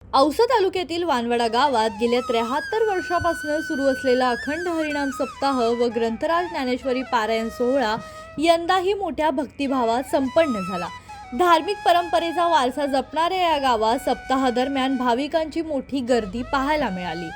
औसा तालुक्यातील वानवडा गावात गेल्या 73 वर्षापासून सुरू असलेला अखंड हरिनाम सप्ताह व ग्रंथराज ज्ञानेश्वरी पारायण सोहळा यंदाही मोठ्या भक्तिभावात संपन्न झाला। धार्मिक परंपरेचा वारसा जपणाऱ्या या गावात सप्ताहादरम्यान भाविकांची मोठी गर्दी पाहायला मिळाली।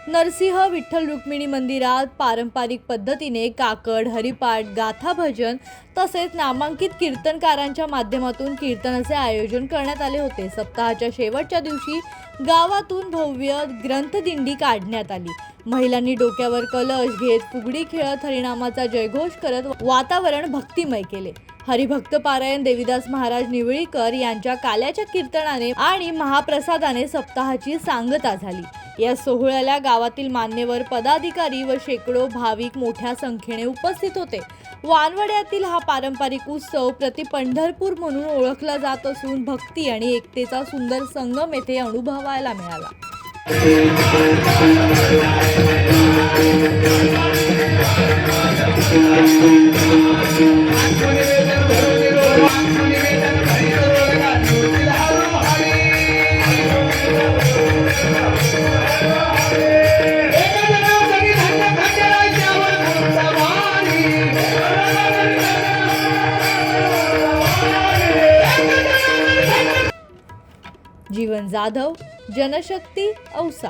नरसिंह विठ्ठल रुक्मिणी मंदिरात पारंपरिक पद्धतीने काकड, हरिपाठ, गाथा भजन तसेच नामांकित कीर्तनकारांच्या माध्यमातून कीर्तनाचे आयोजन करण्यात आले होते। सप्ताहाच्या शेवटच्या दिवशी गावातून भव्य ग्रंथदिंडी काढण्यात आली। महिलांनी डोक्यावर कलश घेत फुगडी खेळत हरिनामाचा जयघोष करत वातावरण भक्तिमय केले। हरिभक्त पारायण देवीदास महाराज निवळीकर यांच्या काल्याच्या कीर्तनाने आणि महाप्रसादाने सप्ताहाची सांगता झाली। या सोहळ्याला गावातील मान्यवर पदाधिकारी व शेकडो भाविक मोठ्या संख्येने उपस्थित होते। वानवड्यातील हा पारंपरिक उत्सव प्रति पंढरपूर म्हणून ओळखला जात असून भक्ती आणि एकतेचा सुंदर संगम येथे अनुभवायला मिळाला। जीवन जाधव, जनशक्ती, औसा।